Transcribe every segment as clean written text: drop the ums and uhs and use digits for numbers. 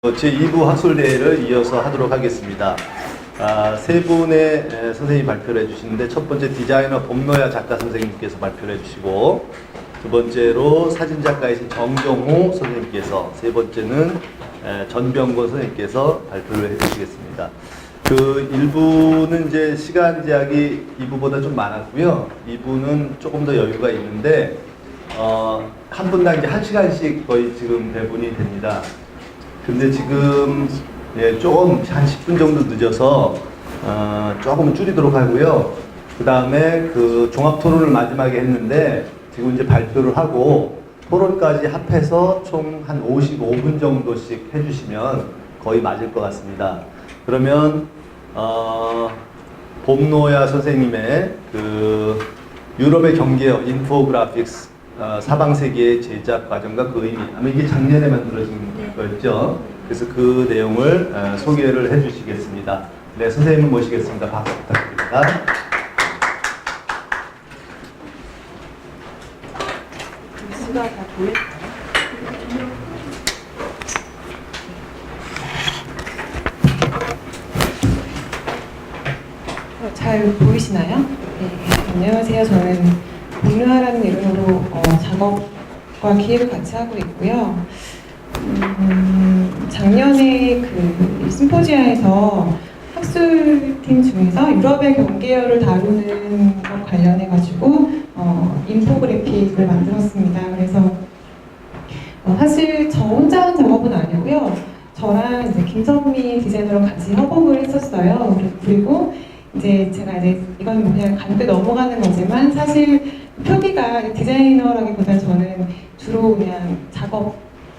제2부 학술대회를 이어서 하도록 하겠습니다. 세 분의 선생님이 발표를 해주시는데, 첫 번째 디자이너 봄노야 작가 선생님께서 발표를 해주시고, 두 번째로 사진작가이신 정경호 선생님께서, 세 번째는 전병권 선생님께서 발표를 해주시겠습니다. 그 1부는 이제 시간 제약이 2부보다 좀 많았고요. 2부는 조금 더 여유가 있는데, 한 분당 이제 1시간씩 거의 지금 배분이 됩니다. 근데 지금 조금 한 10분 정도 늦어서 조금 줄이도록 하고요. 그 다음에 그 종합 토론을 마지막에 했는데 지금 이제 발표를 하고 토론까지 합해서 총 한 55분 정도씩 해주시면 거의 맞을 것 같습니다. 그러면 봄노야 선생님의 그 유럽의 경계어 인포그래픽스 사방세계의 제작 과정과 그 의미, 아마 이게 작년에 만들어진 거였죠. 그래서 그 내용을 소개를 해주시겠습니다. 네, 선생님을 모시겠습니다. 박수 부탁드립니다. 글씨가 다 보일까요? 잘 보이시나요? 네, 안녕하세요. 저는 봄노야라는 이름으로 작업과 기획을 같이 하고 있고요. 작년에 그 심포지아에서 학술팀 중에서 유럽의 경계어를 다루는 것 관련해가지고 인포그래픽을 만들었습니다. 그래서 사실 저 혼자 한 작업은 아니고요. 저랑 이제 김선미 디자이너랑 같이 협업을 했었어요. 그리고 이제 제가 이건 그냥 간단히 넘어가는 거지만 사실 표기가 디자이너라기보다는 저는 주로 그냥 작업,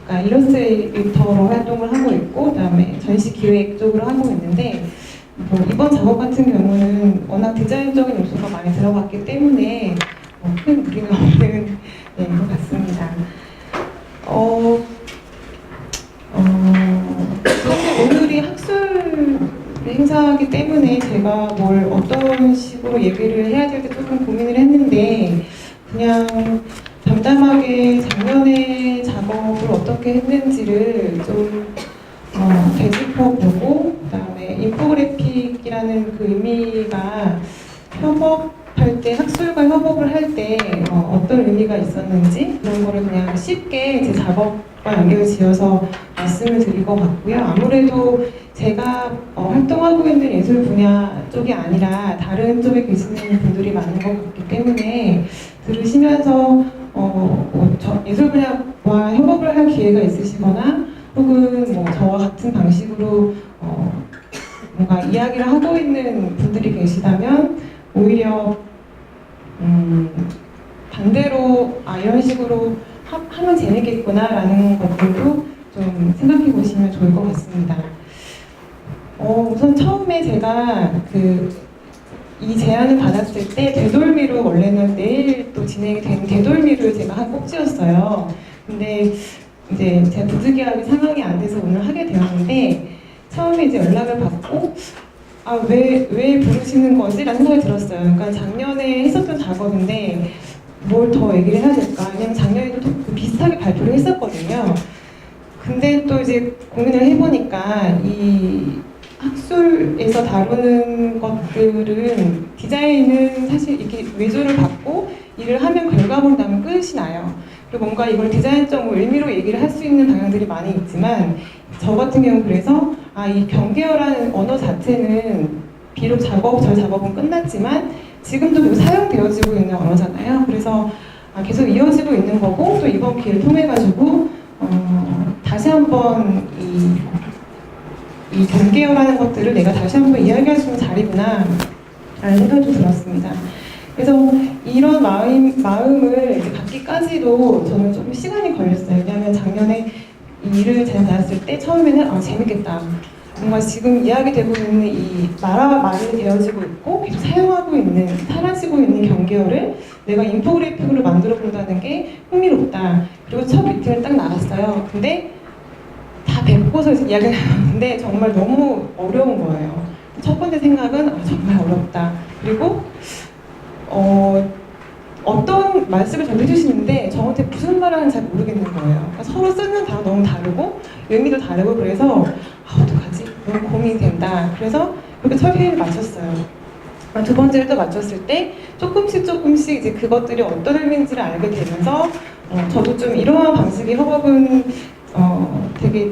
그러니까 일러스트레이터로 활동을 하고 있고, 그다음에 전시 기획 쪽으로 하고 있는데, 이번 작업 같은 경우는 워낙 디자인적인 요소가 많이 들어갔기 때문에 큰 무리는 없는 것 같습니다. 사실 오늘이 학술 행사이기 때문에 제가 뭘 어떤 식으로 얘기를 해야 될지 조금 고민을 했는데, 그냥 담담하게 작년에 작업을 어떻게 했는지를 좀 되짚어보고, 그다음에 인포그래픽이라는 그 의미가 협업할 때, 학술과 협업을 할 때 어떤 의미가 있었는지 그런 거를 그냥 쉽게 제 작업과 연결 지어서 말씀을 드릴 것 같고요. 아무래도 제가 활동하고 있는 예술 분야 쪽이 아니라 다른 쪽에 계시는 분들이 많은 것 같기 때문에 들으시면서 예술 분야와 협업을 할 기회가 있으시거나 혹은 저와 같은 방식으로 뭔가 이야기를 하고 있는 분들이 계시다면 오히려 반대로 이런 식으로 하면 재밌겠구나라는 것들도 좀 생각해 보시면 좋을 것 같습니다. 우선 처음에 제가 이 제안을 받았을 때 되돌미로 원래는 내일 또 진행이 되는 되돌미를 제가 한 꼭지였어요. 근데 이제 제가 부득이하게 상황이 안 돼서 오늘 하게 되었는데, 처음에 이제 연락을 받고 왜 부르시는 거지? 라는 생각이 들었어요. 그러니까 작년에 했었던 작업인데 뭘 더 얘기를 해야 될까? 왜냐면 작년에도 또 비슷하게 발표를 했었거든요. 근데 또 이제 고민을 해보니까 이 학술에서 다루는 것들은 디자인은 사실 이렇게 외주를 받고 일을 하면 결과물 나면 끝이 나요. 그리고 뭔가 이걸 디자인적 의미로 얘기를 할 수 있는 방향들이 많이 있지만, 저 같은 경우 그래서 이 경계어라는 언어 자체는 비록 저희 작업은 끝났지만 지금도 계속 사용되어지고 있는 언어잖아요. 그래서 계속 이어지고 있는 거고, 또 이번 기회를 통해 가지고 다시 한번 이 경계어라는 것들을 내가 다시 한번 이야기할 수 있는 자리구나 라는 생각이 좀 들었습니다. 그래서 이런 마음을 이제 갖기까지도 저는 조금 시간이 걸렸어요. 왜냐하면 작년에 이 일을 제가 받았을 때 처음에는 재밌겠다. 뭔가 지금 이야기되고 있는 이 말이 되어지고 있고 계속 사용하고 있는, 사라지고 있는 경계어를 내가 인포그래픽으로 만들어 본다는 게 흥미롭다. 그리고 첫 미팅을 딱 나갔어요. 근데 다 뵙고서 이야기를 나눴는데 정말 너무 어려운 거예요. 첫 번째 생각은 정말 어렵다. 그리고 어떤 말씀을 전해주시는데 저한테 무슨 말을 하는지 잘 모르겠는 거예요. 그러니까 서로 쓰는 단어 너무 다르고 의미도 다르고 그래서 어떡하지? 너무 고민이 된다. 그래서 그렇게 철회를 마쳤어요. 두 번째를 또 맞췄을 때 조금씩 이제 그것들이 어떤 의미인지를 알게 되면서 저도 좀 이러한 방식의 협업은 되게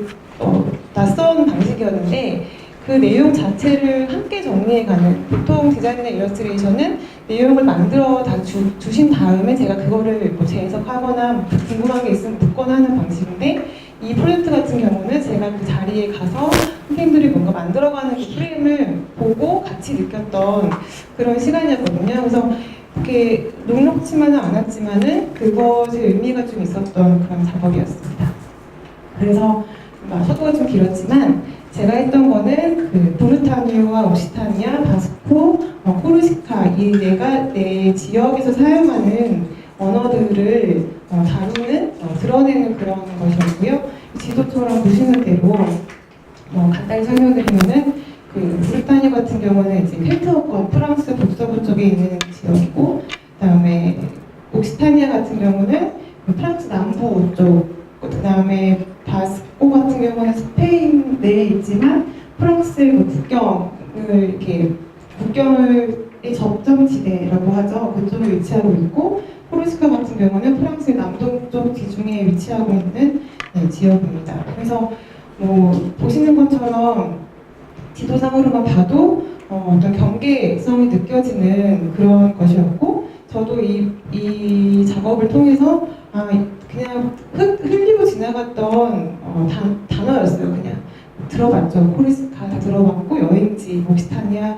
낯선 방식이었는데 그 내용 자체를 함께 정리해가는, 보통 디자인이나 일러스트레이션은 내용을 만들어 다 주신 다음에 제가 그거를 뭐 재해석하거나 궁금한 게 있으면 묻거나 하는 방식인데, 이 프로젝트 같은 경우는 제가 그 자리에 가서 선생님들이 뭔가 만들어가는 그 프레임을 보고 같이 느꼈던 그런 시간이었거든요. 그래서 이렇게 녹록지만은 않았지만은 그것의 의미가 좀 있었던 그런 작업이었습니다. 그래서 속도가 좀 길었지만 제가 했던 거는 그 부르타니오와 옥시타니아, 바스코, 코르시카 이 네 지역에서 사용하는 언어들을 다루는, 드러내는 그런 것이었고요. 지도처럼 보시는 대로 간단히 설명드리면은 그 부르타니아 같은 경우는 이제 펠트어권 프랑스 북서부 쪽에 있는 지역이고, 그다음에 옥시타니아 같은 경우는 프랑스 남부 쪽, 그다음에 바스코 같은 경우는 스페인 내에 있지만 프랑스의 그 국경을 이렇게 국경의 접점지대라고 하죠. 그쪽에 위치하고 있고, 코르시카 같은 경우는 프랑스의 남동쪽 지중해에 위치하고 있는 지역입니다. 그래서 뭐 보시는 것처럼 지도상으로만 봐도 어떤 경계성이 느껴지는 그런 것이었고, 저도 이 작업을 통해서 그냥 흘리고 지나갔던 단어였어요. 그냥 들어봤죠. 코르시카 다 들어봤고, 여행지, 옥시타니아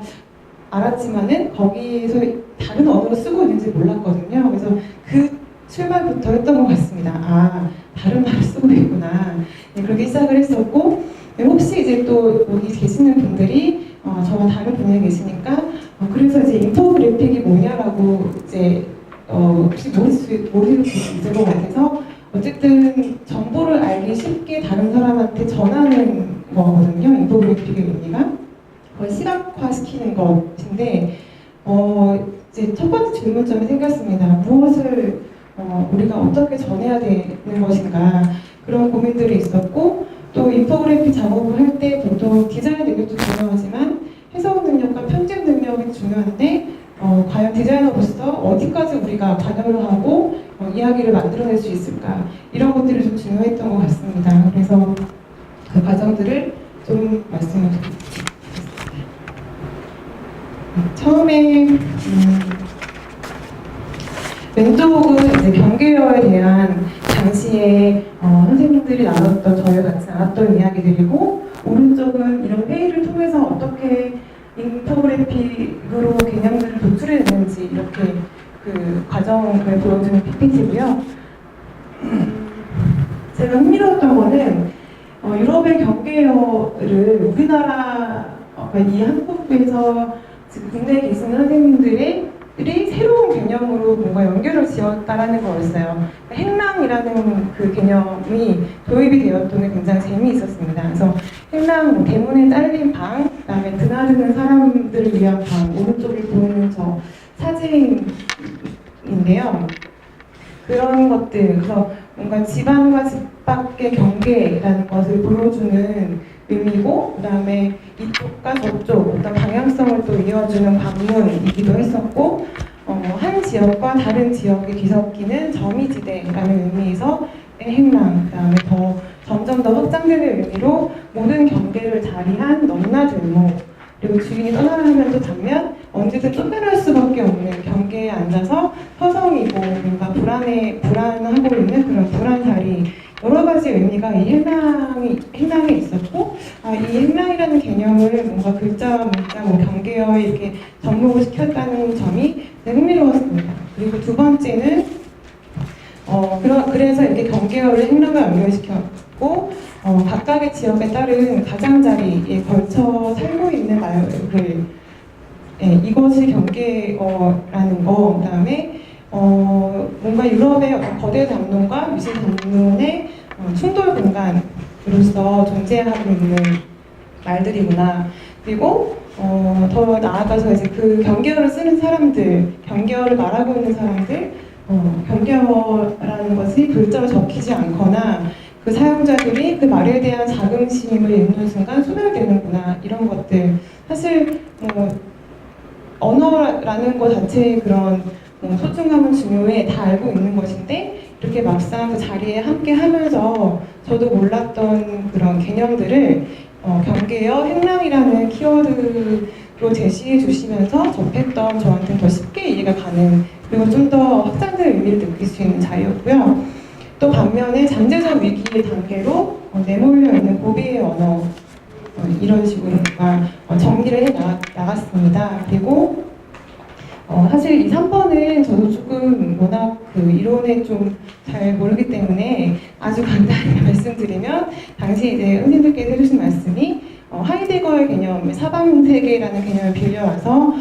알았지만은 거기에서 다른 언어로 쓰고 있는지 몰랐거든요. 그래서 그 출발부터 했던 것 같습니다. 다른 말을 쓰고 있구나. 그렇게 시작을 했었고, 혹시 이제 또 여기 계시는 분들이 저와 다른 분야에 계시니까 그래서 이제 인포그래픽이 뭐냐라고 이제 혹시 모르실 수 있을 것 같아서, 어쨌든 정보를 알기 쉽게 다른 사람한테 전하는 거거든요. 인포그래픽의 의미가 그걸 시각화시키는 것인데, 이제 첫 번째 질문점이 생겼습니다. 무엇을 우리가 어떻게 전해야 되는 것인가, 그런 고민들이 있었고, 또 인포그래픽 작업을 할 때 보통 디자인 능력도 중요하지만 해석 능력과 편집 능력이 중요한데, 과연 디자이너로서 어디까지 우리가 관여를 하고 이야기를 만들어낼 수 있을까, 이런 것들이 좀 중요했던 것 같습니다. 그래서 그 과정들을 좀 말씀을 드리겠습니다. 처음에 왼쪽은 이제 경계어에 대한 당시에 선생님들이 나눴던, 저희가 같이 나눴던 이야기들이고, 오른쪽은 이런 회의를 통해서 어떻게 인포그래픽으로 개념들을 도출해내는지 이렇게 그 과정을 보여주는 PPT고요. 제가 흥미로웠던 거는 유럽의 경계어를 우리나라, 이 한국에서 지금 국내에 계시는 선생님들이 새로운 개념으로 뭔가 연결을 지었다라는 거였어요. 행랑이라는 그 개념이 도입이 되었던 게 굉장히 재미있었습니다. 그래서 행랑, 대문에 딸린 방, 그다음에 드나드는 사람들을 위한 방, 오른쪽에 보이는 저 사진인데요. 그런 것들, 그래서 뭔가 집안과 집 밖의 경계라는 것을 보여주는 의미고, 그다음에 이쪽과 저쪽 어떤 방향성을 또 이어주는 관문이기도 했었고, 한 지역과 다른 지역이 뒤섞이는 점이지대라는 의미에서 행랑, 그다음에 점점 더 확장되는 의미로 모든 경계를 자리한 넘나들목, 그리고 주인이 떠나가는 또 장면, 언제든 쫓겨날 수밖에 없는 경계에 앉아서 서성이고 뭔가 불안하고 있는 그런 불안자리, 여러 가지 의미가 이 행랑에 있었고, 이 행랑이라는 개념을 뭔가 글자, 문자, 경계어에 이렇게 접목을 시켰다는 점이 되게 흥미로웠습니다. 그리고 두 번째는 그래서 이렇게 경계어를 행랑과 연결시켰고, 각각의 지역에 따른 가장자리에 걸쳐 살고 있는 말을, 이것이 경계어라는 거, 그다음에 뭔가 유럽의 어떤 거대 담론과 미시 담론의 충돌 공간으로서 존재하고 있는 말들이구나. 그리고 더 나아가서 이제 그 경계어를 쓰는 사람들, 경계어를 말하고 있는 사람들, 경계어라는 것이 글자로 적히지 않거나 그 사용자들이 그 말에 대한 자긍심을 읽는 순간 소멸되는구나, 이런 것들. 사실 언어라는 것 자체의 그런 소중함은 중요해, 다 알고 있는 것인데 이렇게 막상 그 자리에 함께 하면서 저도 몰랐던 그런 개념들을 경계어, 행랑이라는 키워드로 제시해 주시면서 접했던 저한테는 더 쉽게 이해가 가는, 그리고 좀 더 확장된 의미를 느낄 수 있는 자리였고요. 또 반면에 잠재적 위기의 단계로 내몰려 있는 고비의 언어, 이런 식으로 정리를 해 나갔습니다. 그리고 사실 이 3번은 저도 조금 워낙 그 이론에 좀 잘 모르기 때문에 아주 간단히 말씀드리면, 당시 이제 선생님들께서 해주신 말씀이 하이데거의 개념, 사방세계라는 개념을 빌려와서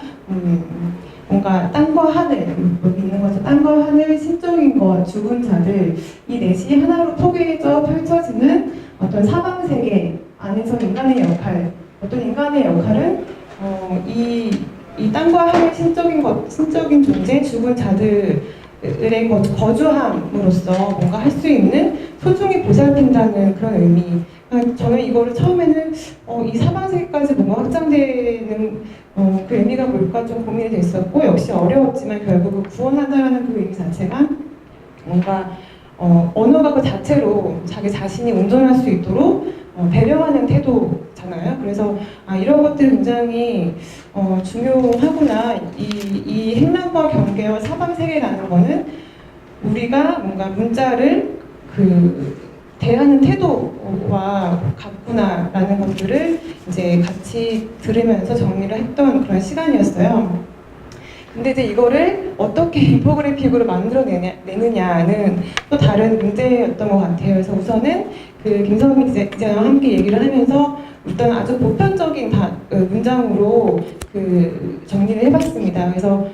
뭔가 땅과 하늘, 여기 있는 것처럼 땅과 하늘, 신적인 것, 죽은 자들, 이 넷이 하나로 포개져 펼쳐지는 어떤 사방세계 안에서 인간의 역할, 어떤 인간의 역할은 이 땅과 하늘, 신적인 것, 신적인 존재, 죽은 자들의 거주함으로써 뭔가 할 수 있는, 소중히 보살핀다는 그런 의미. 저는 이거를 처음에는 이 사방세계까지 뭔가 확장되는 그 의미가 뭘까 좀 고민이 됐었고, 역시 어려웠지만 결국은 구원한다라는 그 의미 자체가 뭔가 언어가 그 자체로 자기 자신이 온전할 수 있도록 배려하는 태도잖아요. 그래서 이런 것들이 굉장히 중요하구나. 이 행랑과 경계와 사방세계라는 거는 우리가 뭔가 문자를 대하는 태도와 같구나라는 것들을 이제 같이 들으면서 정리를 했던 그런 시간이었어요. 근데 이제 이거를 어떻게 인포그래픽으로 만들어내느냐는 또 다른 문제였던 것 같아요. 그래서 우선은 그 김선미 디자이너와 함께 얘기를 하면서 일단 아주 보편적인 문장으로 정리를 해봤습니다. 그래서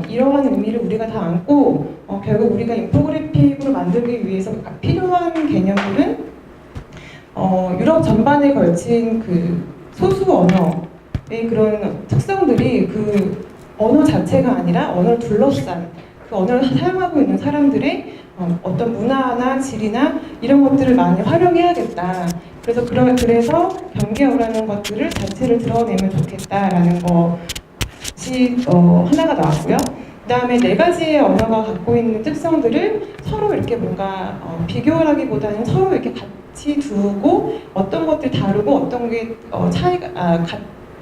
이러한 의미를 우리가 다 안고 결국 우리가 인포그래픽으로 만들기 위해서 필요한 개념들은 유럽 전반에 걸친 그 소수 언어의 그런 특성들이 그 언어 자체가 아니라 언어를 둘러싼 그 언어를 사용하고 있는 사람들의 어떤 문화나 질이나 이런 것들을 많이 활용해야겠다. 그래서 경계어라는 것들을 자체를 드러내면 좋겠다라는 것이 하나가 나왔고요. 그 다음에 4가지의 언어가 갖고 있는 특성들을 서로 이렇게 뭔가 비교하기보다는 서로 이렇게 같이 두고 어떤 것들 다르고 어떤 게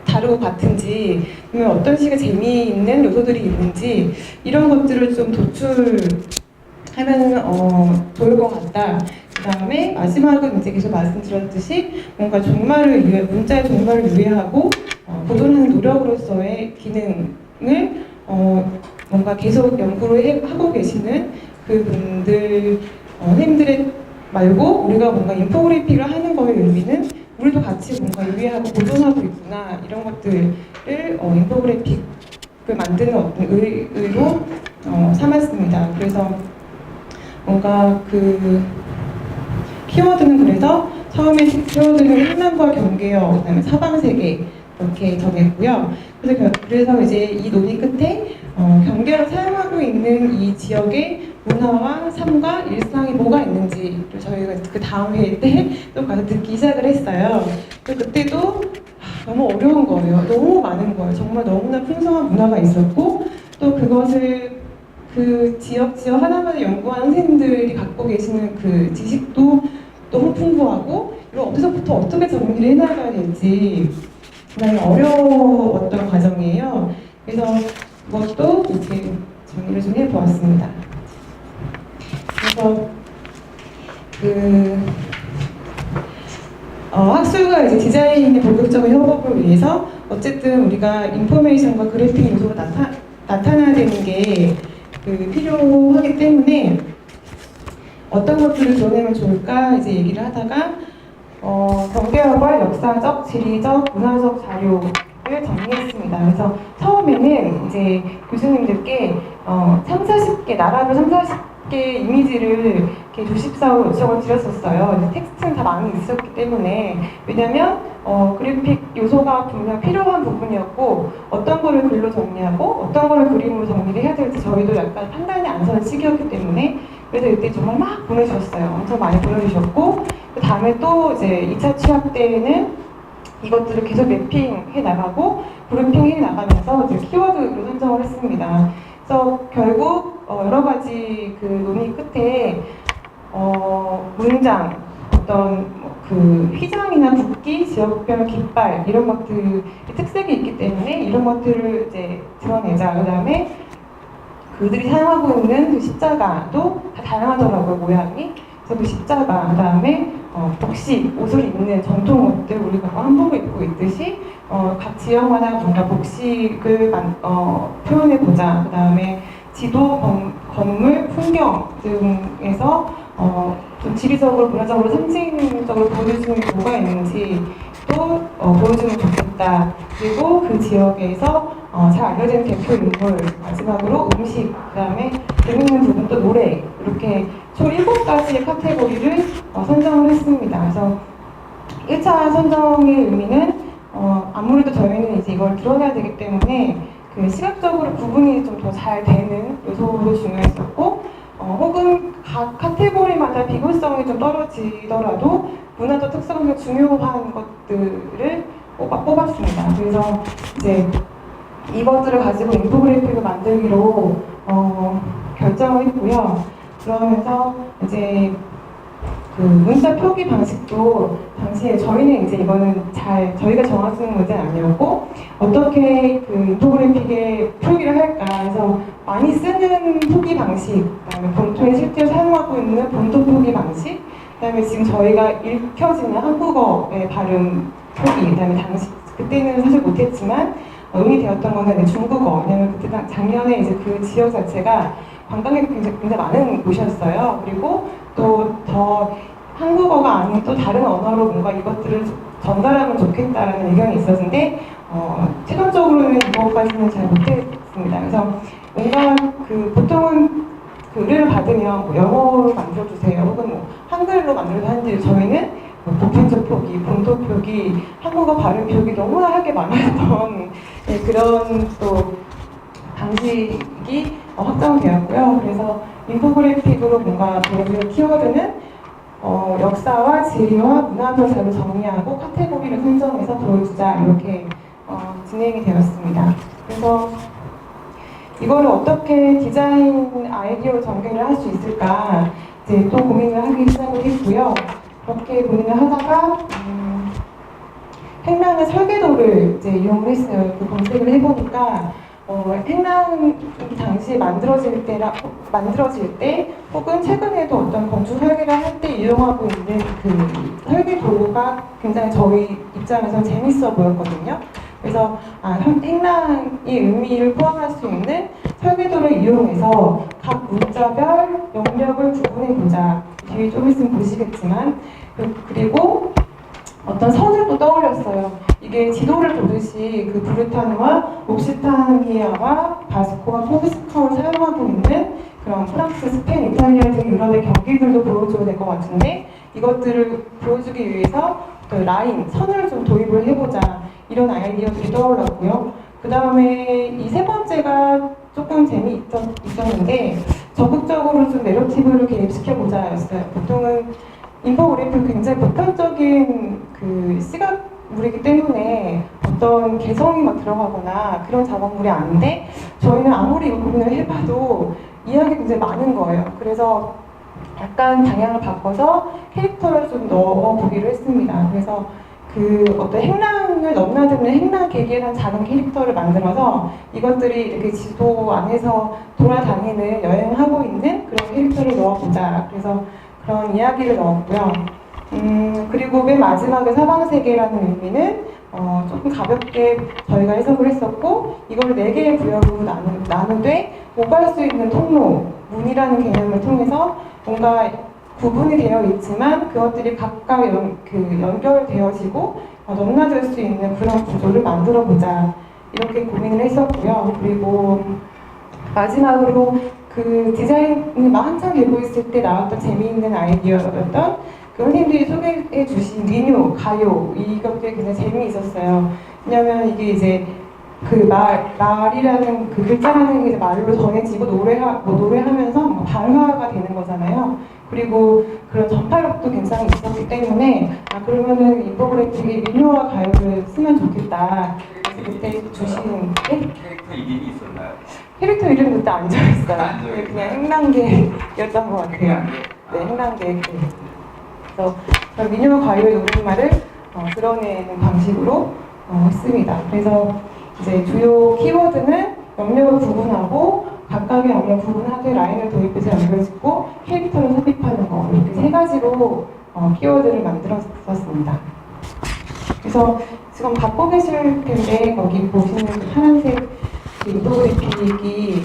다르고 같은지, 아니면 어떤 식의 재미있는 요소들이 있는지, 이런 것들을 좀 도출하면 좋을 것 같다. 그 다음에 마지막은 이제 계속 말씀드렸듯이 뭔가 문자의 종말을 유예하고 보존하는 노력으로서의 기능을 뭔가 계속 연구를 하고 계시는 그분들, 선생님들의 말고 우리가 뭔가 인포그래픽을 하는 거의 의미는 우리도 같이 뭔가 유의하고 보존하고 있구나, 이런 것들을 인포그래픽을 만드는 어떤 의의로 삼았습니다. 그래서 뭔가 키워드는 그래서 처음에 키워드는 행랑과 경계어, 그다음에 사방세계 이렇게 정했고요. 그래서 이제 이 논의 끝에 경계를 사용하고 있는 이 지역의 문화와 삶과 일상이 뭐가 있는지 저희가 그 다음 회의 때 또 가서 듣기 시작을 했어요. 그때도 너무 어려운 거예요. 너무 많은 거예요. 정말 너무나 풍성한 문화가 있었고, 또 그것을 그 지역 하나만을 연구하는 선생님들이 갖고 계시는 그 지식도 너무 풍부하고, 이걸 어디서부터 어떻게 정리를 해나가야 될지 굉장히 어려웠던 과정이에요. 그래서 그것도 이렇게 정리를 좀 해보았습니다. 그래서 학술과 이제 디자인의 본격적인 협업을 위해서 어쨌든 우리가 인포메이션과 그래픽 요소가 나타나야 되는 게 필요하기 때문에 어떤 것들을 드러내면 좋을까 이제 얘기를 하다가 경계학과 역사적, 지리적, 문화적 자료를 정리했습니다. 그래서 처음에는 이제 교수님들께 3, 40개, 나라를 3, 40개 맞게 이미지를 이렇게 조십사로 요청을 드렸었어요. 근데 텍스트는 다 많이 있었기 때문에. 왜냐면 그래픽 요소가 분명 필요한 부분이었고, 어떤 거를 글로 정리하고 어떤 거를 그림으로 정리를 해야 될지 저희도 약간 판단이 안 서는 시기였기 때문에. 그래서 이때 정말 막 보내주셨어요. 엄청 많이 보내주셨고, 그 다음에 또 이제 2차 취합 때에는 이것들을 계속 매핑해 나가고 그룹핑해 나가면서 이제 키워드로 선정을 했습니다. 그래서 결국 여러 가지 그 논의 끝에 문장, 어떤 그 휘장이나 붓기, 지역별 깃발 이런 것들이 특색이 있기 때문에 이런 것들을 이제 드러내자. 그다음에 그들이 사용하고 있는 그 십자가도 다 다양하더라고요, 모양이. 그래서 그 십자가, 그 다음에 복식, 옷을 입는 전통 옷들, 우리가 한복을 입고 있듯이 각 지역마다 뭔가 복식을 표현해보자. 그 다음에 지도, 건물, 풍경 등에서 좀 지리적으로, 문화적으로, 상징적으로 보여주는 게 뭐가 있는지 또 보여주면 좋겠다. 그리고 그 지역에서 잘 알려진 대표 인물, 마지막으로 음식, 그 다음에 재밌는 부분 또 노래, 이렇게 총 7가지의 카테고리를 선정을 했습니다. 그래서 1차 선정의 의미는 아무래도 저희는 이제 이걸 드러내야 되기 때문에 그 시각적으로 구분이 좀 더 잘 되는 요소로 중요했었고, 혹은 각 카테고리마다 비교성이 좀 떨어지더라도 문화적 특성이 중요한 것들을 뽑았습니다. 그래서 이제 이것들을 가지고 인포그래픽을 만들기로 결정을 했고요. 그러면서 이제 그 문자 표기 방식도 당시에 저희는 이제 이거는 잘 저희가 정할 수 있는 문제는 아니었고, 어떻게 그 인포그래픽에 표기를 할까 해서 많이 쓰는 표기 방식, 그다음에 본토에 실제로 사용하고 있는 본토 표기 방식, 그다음에 지금 저희가 읽혀지는 한국어의 발음 표기, 그다음에 그때는 사실 못했지만 논의되었던 거는 중국어. 왜냐면 그때 작년에 이제 그 지역 자체가 관광객이 굉장히 많은 곳이었어요. 그리고 또 더 한국어가 아닌 또 다른 언어로 뭔가 이것들을 전달하면 좋겠다라는 의견이 있었는데 최종적으로는 이것까지는 잘 못했습니다. 그래서 뭔가 그 보통은 그 의뢰를 받으면 뭐 영어로 만들어주세요. 혹은 뭐 한글로 만들어도 하는데 저희는 뭐 보편적 표기, 본토 표기, 한국어 발음 표기 너무나 할 게 많았던 네, 그런 또 방식이 확정되었고요. 그래서 인포그래픽으로 뭔가 보여주는 키워드는 역사와 지리와 문화적 자료 정리하고 카테고리를 선정해서 보여주자, 이렇게 진행이 되었습니다. 그래서 이거를 어떻게 디자인 아이디어로 전개를 할 수 있을까 이제 또 고민을 하기 시작을 했고요. 그렇게 고민을 하다가 행랑의 설계도를 이제 이용을 했어요. 그 검색을 해보니까 행랑이 당시에 만들어질 때 혹은 최근에도 어떤 건축 설계를 할 때 이용하고 있는 그 설계도가 굉장히 저희 입장에서는 재밌어 보였거든요. 그래서 행랑의 의미를 포함할 수 있는 설계도를 이용해서 각 문자별 영역을 구분해보자. 뒤에 좀 있으면 보시겠지만, 그리고 어떤 선을 또 떠올렸어요. 이게 지도를 보듯이 그 브르타뉴와 옥시타니아와 바스코와 포스카를 사용하고 있는 그런 프랑스, 스페인, 이탈리아 등 유럽의 경기들도 보여줘야 될 것 같은데, 이것들을 보여주기 위해서 또 라인, 선을 좀 도입을 해보자, 이런 아이디어들이 떠올랐고요. 그 다음에 이 세 번째가 조금 재미있었는데, 적극적으로 좀 내러티브를 개입시켜보자였어요. 보통은 인포그래픽은 굉장히 보편적인 그 시각물이기 때문에 어떤 개성이 막 들어가거나 그런 작업물이 아닌데, 저희는 아무리 이거 고민을 해봐도 이야기가 굉장히 많은 거예요. 그래서 약간 방향을 바꿔서 캐릭터를 좀 넣어보기로 했습니다. 그래서 그 어떤 행랑을 넘나드는 행랑 계기라는 작은 캐릭터를 만들어서 이것들이 이렇게 지도 안에서 돌아다니는, 여행하고 있는 그런 캐릭터를 넣어보자. 그래서 그런 이야기를 넣었고요. 그리고 맨 마지막에 사방세계라는 의미는 조금 가볍게 저희가 해석을 했었고, 이걸 4개의 구역으로 나누되 오갈 수 있는 통로, 문이라는 개념을 통해서 뭔가 구분이 되어 있지만 그것들이 각각 연결되어지고 넘나들 수 있는 그런 구조를 만들어 보자, 이렇게 고민을 했었고요. 그리고 마지막으로 그 디자인이 막 한창 되고 있을 때 나왔던 재미있는 아이디어였던 그 선생님들이 소개해 주신 민요, 가요 이것들이 굉장히 재미있었어요. 왜냐면 이게 이제 그 말이라는 그 글자라는 게 이제 말로 전해지고 노래하면서 뭔가 발화가 되는 거잖아요. 그리고 그런 전파력도 굉장히 있었기 때문에 그러면은 인포그래픽에 민요와 가요를 쓰면 좋겠다. 그래서 그때 주신 캐릭터 이름이 있었나요? 캐릭터 이름 그때 안 정했어요. 그냥 행랑계였던 것 같아요. 네, 행랑계. 그래서 민요와 가요의 노랫말을 드러내는 방식으로 했습니다. 그래서 이제 주요 키워드는 영역을 구분하고 각각의 영역 구분하되 라인을 도입해서 연결짓고 캐릭터를 삽입하는 거 이렇게 세 가지로 키워드를 만들었었습니다. 그래서 지금 갖고 계실 텐데 거기 보시는 그 파란색 인포그래픽이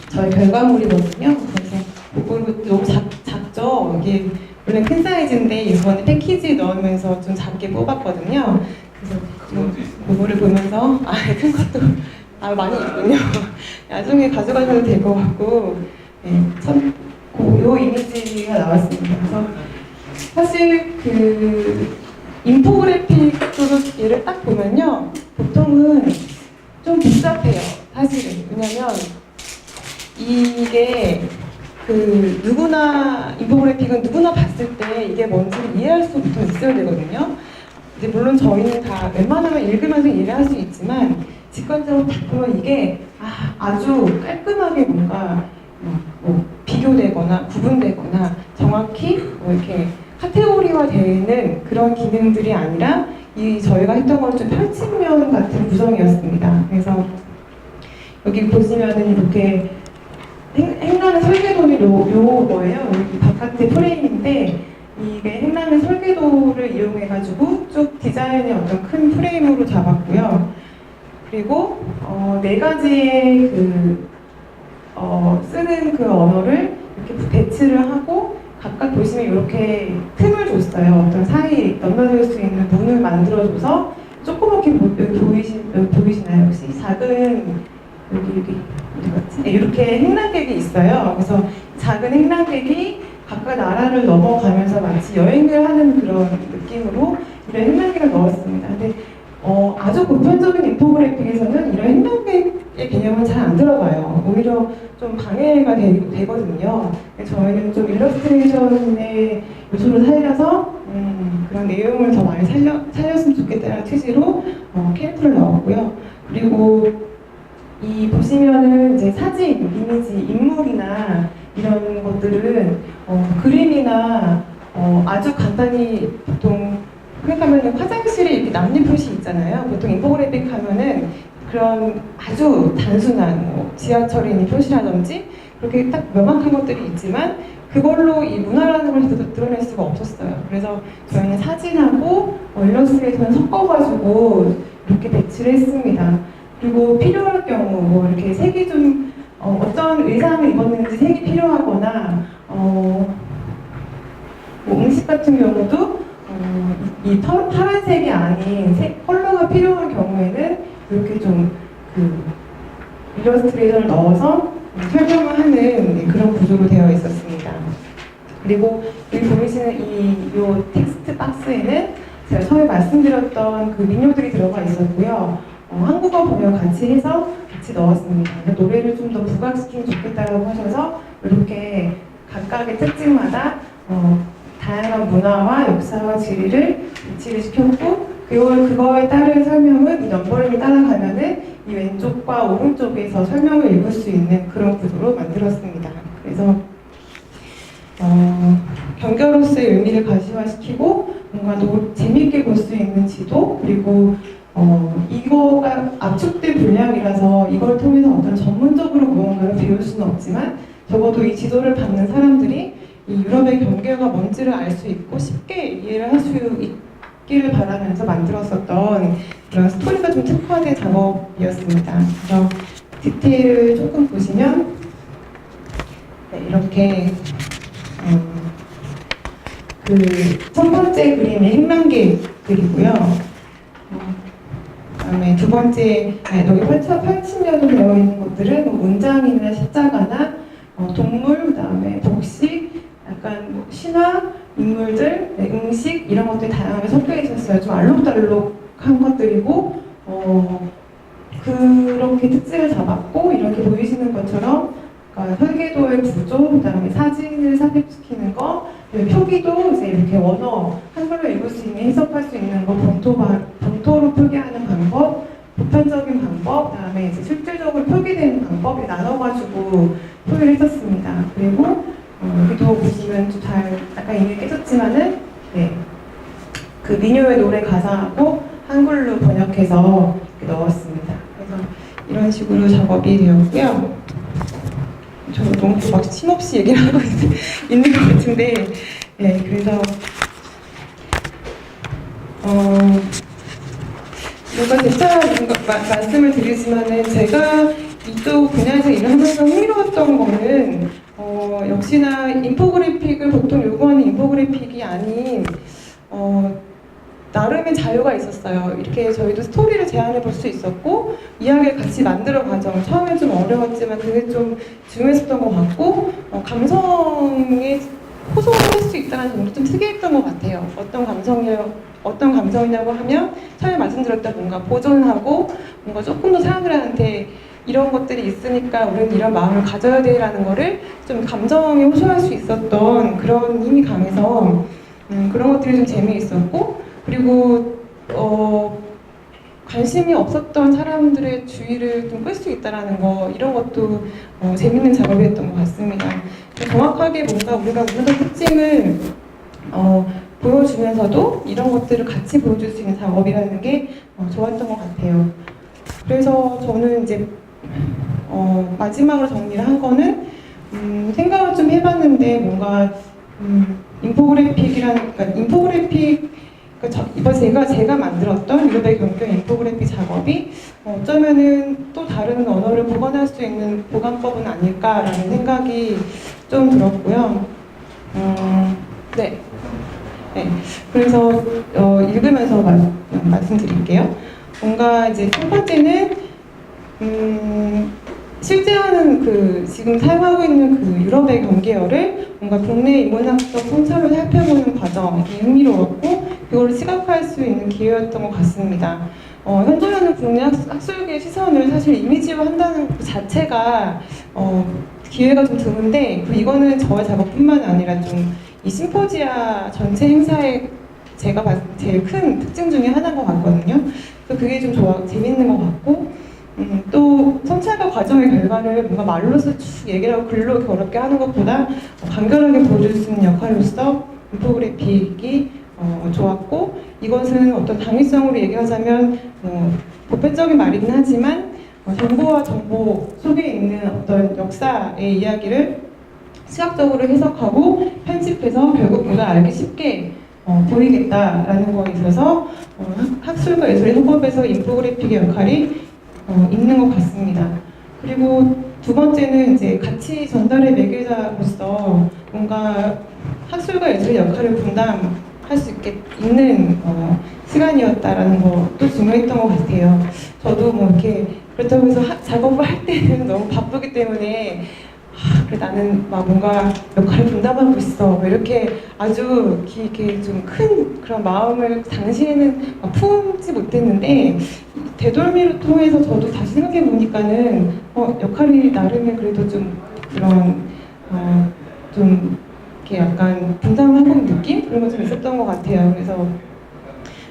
저희 결과물이거든요. 그래서 이거 너무 작죠? 이게 원래 큰 사이즈인데 이번에 패키지에 넣으면서 좀 작게 뽑았거든요. 그래서 그거를 보면서 큰 것도 많이 있군요. 나중에 가져가셔도 될 것 같고 요 이미지가 나왔습니다. 그래서 사실 그 인포그래픽으로 얘를 딱 보면요 보통은 좀 복잡해요. 사실은 왜냐면 이게 그 누구나 인포그래픽은 누구나 봤을 때 이게 뭔지를 이해할 수부터 있어야 되거든요. 이제 물론 저희는 다 웬만하면 읽으면서 이해할 수 있지만 직관적으로 딱 보면 이게 아주 깔끔하게 뭔가 뭐 비교되거나 구분되거나 정확히 뭐 이렇게 카테고리화 되는 그런 기능들이 아니라 저희가 했던 건 좀 펼침면 같은 구성이었습니다. 그래서 여기 보시면은 이렇게 행랑의 설계도는 요거예요. 여기 바깥에 프레임인데 이게 행랑의 설계도를 이용해가지고 쭉 디자인의 어떤 큰 프레임으로 잡았고요. 그리고 네 가지의 쓰는 그 언어를 이렇게 배치를 하고 각각 보시면 이렇게 틈을 줬어요. 어떤 사이에 넘나들 수 있는 문을 만들어줘서 조그맣게 보이시나요? 혹시 작은 여기 어디 갔지? 네, 이렇게 행랑객이 있어요. 그래서 작은 행랑객이 각각 나라를 넘어가면서 마치 여행을 하는 그런 느낌으로 이런 행랑객을 넣었습니다. 근데 아주 보편적인 인포그래픽에서는 이런 행랑객의 개념은 잘 안 들어가요. 오히려 좀 방해가 되거든요. 저희는 좀 일러스트레이션의 요소를 살려서 그런 내용을 더 많이 살렸으면 좋겠다는 취지로 캐릭터를 넣었고요. 그리고 이 보시면은 이제 사진, 이미지, 인물이나 이런 것들은 그림이나 아주 간단히 보통 생각하면은 화장실에 이렇게 남녀표시 있잖아요. 보통 인포그래픽 하면은 그런 아주 단순한 뭐 지하철에 있는 표시라든지 그렇게 딱 명확한 것들이 있지만 그걸로 이 문화라는 걸 드러낼 수가 없었어요. 그래서 저희는 사진하고 일러스트레이션을 섞어가지고 이렇게 배치를 했습니다. 그리고 필요할 경우 뭐 이렇게 색이 좀 어떤 의상을 입었는지 색이 필요하거나 뭐 음식 같은 경우도 이 파란색이 아닌 컬러가 필요한 경우에는 이렇게 좀 일러스트레이션을 넣어서 설명을 하는 그런 구조로 되어 있었습니다. 그리고 여기 보이시는 요 텍스트 박스에는 제가 처음에 말씀드렸던 그 민요들이 들어가 있었고요. 한국어 번역 같이 해서 같이 넣었습니다. 노래를 좀 더 부각시키면 좋겠다고 하셔서 이렇게 각각의 특징마다 다양한 문화와 역사와 지리를 배치를 시켰고 그거에 따른 설명은 이 넘버링을 따라가면은 이 왼쪽과 오른쪽에서 설명을 읽을 수 있는 그런 구조로 만들었습니다. 그래서 경계로서의 의미를 가시화시키고 뭔가 재미있게 볼 수 있는 지도 그리고 이거가 압축된 분량이라서 이걸 통해서 어떤 전문적으로 무언가를 배울 수는 없지만 적어도 이 지도를 받는 사람들이 이 유럽의 경계가 뭔지를 알 수 있고 쉽게 이해를 할 수 있기를 바라면서 만들었었던 그런 스토리가 좀 특화된 작업이었습니다. 그래서 디테일을 조금 보시면 이렇게 그 첫 번째 그림이 행랑계 그리고요. 그다음에 두 번째 여기 펼침면으로 되어 있는 것들은 뭐 문장이나 십자가나 동물, 그다음에 복식, 약간 뭐 신화, 인물들, 네, 음식 이런 것들이 다양하게 섞여 있었어요. 좀 알록달록한 것들이고 그렇게 특징을 잡았고 이렇게 보이시는 것처럼 그러니까 설계도의 구조, 그다음에 사진을 삽입시키는 거, 그리고 표기도 이제 이렇게 원어 한글로 읽을 수 있는 해석할 수 있는 거, 본토로 표기하는 방법, 보편적인 방법, 그다음에 이제 실질적으로 표기되는 방법을 나눠가지고 표기를 했었습니다. 그리고 여기도 보시면 좀 잘 약간 이미 깨졌지만은 네, 그 민요의 노래 가사하고 한글로 번역해서 이렇게 넣었습니다. 그래서 이런 식으로 작업이 되었고요. 저 너무 막 힘없이 얘기를 하고 있는 것 같은데, 네, 그래서 뭔가 재차 말씀을 드리지만은 제가 이쪽 분야에서 일을 하면서 흥미로웠던 거는 역시나 인포그래픽을 보통 요구하는 인포그래픽이 아닌 나름의 자유가 있었어요. 이렇게 저희도 스토리를 제안해 볼 수 있었고 이야기를 같이 만들어 가죠. 처음엔 좀 어려웠지만 그게 좀 중요했었던 것 같고 감성에 호소를 할 수 있다는 점도 좀 특이했던 것 같아요. 어떤 감성이냐고 하면 처음에 말씀드렸던 뭔가 보존하고 뭔가 조금 더 사람들한테 이런 것들이 있으니까 우리는 이런 마음을 가져야 돼라는 거를 좀 감정에 호소할 수 있었던 그런 힘이 강해서 그런 것들이 좀 재미있었고 그리고 관심이 없었던 사람들의 주의를 좀 끌 수 있다라는 거 이런 것도 재밌는 작업이었던 것 같습니다. 정확하게 뭔가 우리가 문화적 특징을 보여주면서도 이런 것들을 같이 보여줄 수 있는 작업이라는 게 좋았던 것 같아요. 그래서 저는 이제 마지막으로 정리를 한 거는 생각을 좀 해봤는데 뭔가 그러니까 이번 제가 만들었던 유럽의 경경 인포그래픽 작업이 어쩌면은 또 다른 언어를 복원할 수 있는 보관법은 아닐까라는 생각이 좀 들었고요. 네. 네. 그래서 읽으면서 말씀드릴게요. 뭔가 이제 첫 번째는 실제하는 지금 사용하고 있는 그 유럽의 경계어를 뭔가 국내 인문학적 성찰을 살펴보는 과정이 흥미로웠고 그걸 시각화할 수 있는 기회였던 것 같습니다. 현존하는 국내 학술계의 시선을 사실 이미지화한다는 것 자체가 기회가 좀 드문데 이거는 저의 작업뿐만 아니라 좀 이 심포지아 전체 행사의 제가 봤을 때 제일 큰 특징 중에 하나인 것 같거든요. 그래서 그게 좀 재밌는 것 같고 또 성찰과 과정의 결과를 뭔가 말로서 쭉 얘기를 하고 글로 이렇게 어렵게 하는 것보다 간결하게 보여줄 수 있는 역할로서 인포그래픽이 좋았고 이것은 어떤 당위성으로 얘기하자면 보편적인 말이긴 하지만 정보와 정보 속에 있는 어떤 역사의 이야기를 시각적으로 해석하고 편집해서 결국 보다 알기 쉽게 보이겠다라는 거에 있어서 학술과 예술의 협업에서 인포그래픽의 역할이 있는 것 같습니다. 그리고 두 번째는 이제 가치 전달의 매개자로서 뭔가 학술과 예술의 역할을 분담할 수 있는 시간이었다라는 것도 중요했던 것 같아요. 저도 뭐 이렇게 그렇다고 해서 작업을 할 때는 너무 바쁘기 때문에 그래 나는 막 뭔가 역할을 분담하고 있어 뭐 이렇게 아주 이렇게 좀 큰 그런 마음을 당시에는 품지 못했는데 되돌미를 통해서 저도 다시 생각해 보니까는 역할이 나름의 그래도 좀 그런 좀 이렇게 약간 분담하고 있는 느낌 그런 거 좀 있었던 것 같아요. 그래서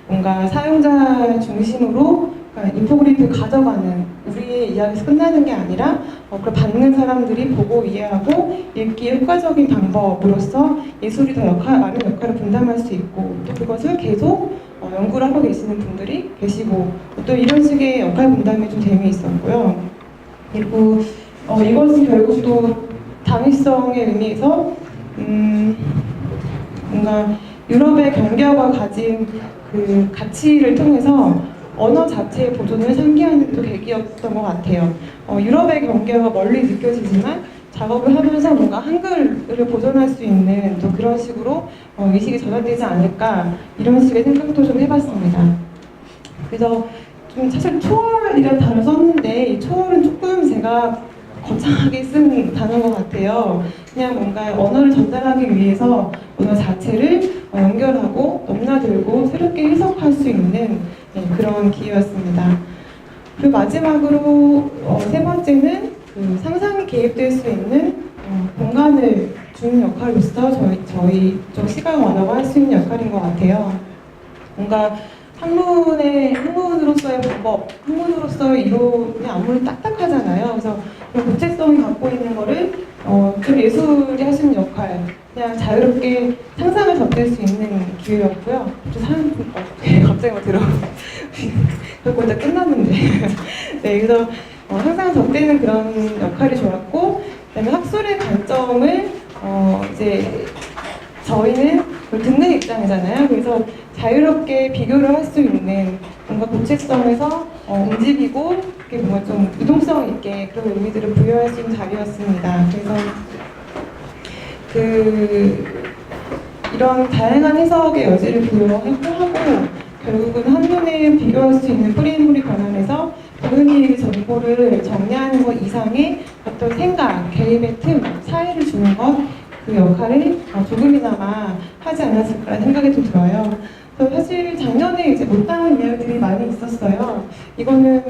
뭔가 사용자 중심으로 그러니까 인포그래픽을 가져가는 우리의 이야기에서 끝나는 게 아니라 그걸 받는 사람들이 보고 이해하고 읽기에 효과적인 방법으로서 예술이 더 많은 역할을 분담할 수 있고 또 그것을 계속 연구를 하고 계시는 분들이 계시고 또 이런 식의 역할 분담이 좀 재미있었고요. 그리고 이것은 결국 또 당위성의 의미에서 뭔가 유럽의 경계어가 가진 그 가치를 통해서 언어 자체의 보존을 상기하는 또 계기였던 것 같아요. 유럽의 경계어가 멀리 느껴지지만 작업을 하면서 뭔가 한글을 보존할 수 있는 또 그런 식으로 의식이 전환되지 않을까 이런 식의 생각도 좀 해봤습니다. 그래서 좀 사실 초월이라는 단어를 썼는데 이 초월은 조금 제가 거창하게 쓴 단어인 것 같아요. 그냥 뭔가 언어를 전달하기 위해서 언어 자체를 연결하고 넘나들고 새롭게 해석할 수 있는 그런 기회였습니다. 그리고 마지막으로 세 번째는 그 상상이 개입될 수 있는 공간을 주는 역할로서 저희 좀 시각 언어가 할 수 있는 역할인 것 같아요. 뭔가 학문으로서의 방법, 학문으로서의 이론이 아무리 딱딱하잖아요. 그래서 그런 구체성을 갖고 있는 거를 좀 예술이 할 수 있는 역할, 그냥 자유롭게 상상을 덧댈 수 있는 기회였고요. 갑자기 막 들어. 그리고 이제 끝났는데. 네, 그래서 상상을 덧대는 그런 역할이 좋았고, 그다음에 학술의 관점을 이제 저희는 그걸 듣는 입장이잖아요. 그래서 자유롭게 비교를 할 수 있는 뭔가 구체성에서 움직이고 그게 뭔가 좀 유동성 있게 그런 의미들을 부여할 수 있는 자리였습니다. 그래서 이런 다양한 해석의 여지를 부여하고 결국은 한눈에 비교할 수 있는 프레임물이 관련해서 본인의 정보를 정리하는 것 이상의 어떤 생각, 개입의 틈, 차이를 주는 것, 그 역할을 조금이나마 하지 않았을까라는 생각이 좀 들어요. 그래서 사실 작년에 이제 못다한 이야기들이 많이 있었어요. 이거는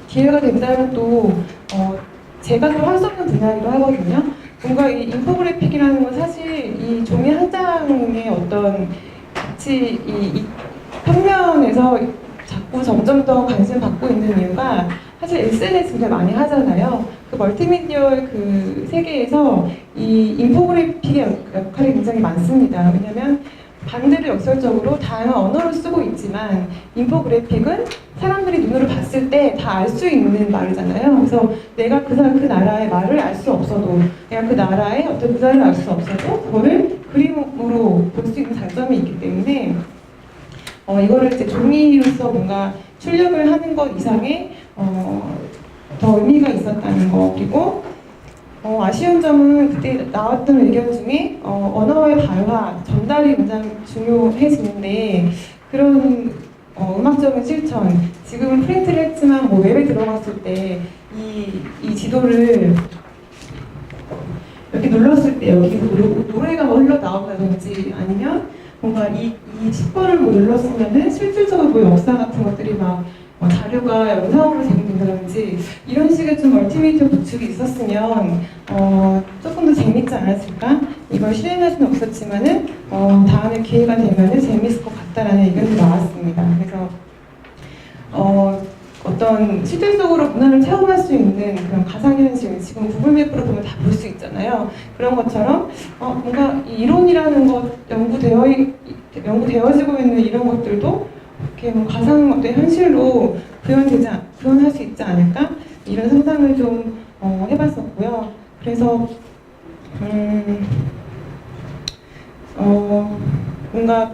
기회가 된다면 또 제가 좀 할 수 없는 분야이기도 하거든요. 뭔가 이 인포그래픽이라는 건 사실 이 종이 한 장의 어떤 같이 이 평면에서 자꾸 점점 더 관심을 받고 있는 이유가 사실 SNS 굉장히 많이 하잖아요. 그 멀티미디어의 그 세계에서 이 인포그래픽의 역할이 굉장히 많습니다. 왜냐하면 반대로 역설적으로 다양한 언어를 쓰고 있지만 인포그래픽은 사람들이 눈으로 봤을 때 다 알 수 있는 말이잖아요. 그래서 내가 그 나라의 말을 알 수 없어도, 내가 그 나라의 어떤 의사를 알 수 없어도 그거를 그림으로 볼 수 있는 장점이 있기 때문에 이거를 이제 종이로서 뭔가 출력을 하는 것 이상의 더 의미가 있었다는 거. 그리고 아쉬운 점은 그때 나왔던 의견 중에 언어의 발화, 전달이 굉장히 중요해지는데 그런 음악적인 실천, 지금은 프린트를 했지만 뭐 웹에 들어갔을 때 이 지도를 이렇게 눌렀을 때 여기 노래가 뭐 흘러나온다든지 아니면 뭔가 이 10번을 뭐 눌렀으면은 실질적으로 뭐 역사 같은 것들이 막 자료가 영상으로 제공된다든지 이런 식의 좀 멀티미디어 구축이 있었으면 조금 더 재밌지 않았을까? 이걸 실행할 수는 없었지만은 다음에 기회가 되면은 재밌을 것 같다라는 의견이 나왔습니다. 그래서 어떤 실질적으로 문화를 체험할 수 있는 그런 가상현실, 지금 구글맵으로 보면 다 볼 수 있잖아요. 그런 것처럼 뭔가 이 이론이라는 것 연구되어지고 있는 이런 것들도 이렇게 뭐 가상 어떤 현실로 구현할 수 있지 않을까? 이런 상상을 좀 해봤었고요. 그래서 뭔가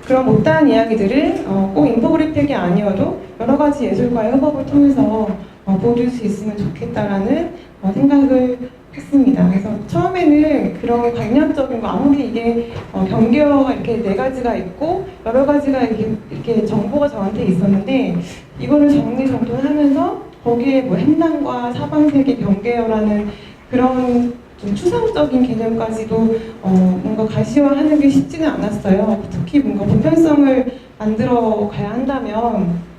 그런 못다한 이야기들을 꼭 인포그래픽이 아니어도 여러 가지 예술과의 협업을 통해서 보여줄 수 있으면 좋겠다라는 생각을 했습니다. 그래서 처음에는 그런 관념적인 거, 아무리 이게 경계어가 이렇게 4가지가 있고 여러 가지가 이렇게 정보가 저한테 있었는데 이거를 정리정돈하면서 거기에 뭐 행랑과 사방세계 경계어라는 그런 좀 추상적인 개념까지도 뭔가 가시화하는 게 쉽지는 않았어요. 특히 뭔가 보편성을 만들어 가야 한다면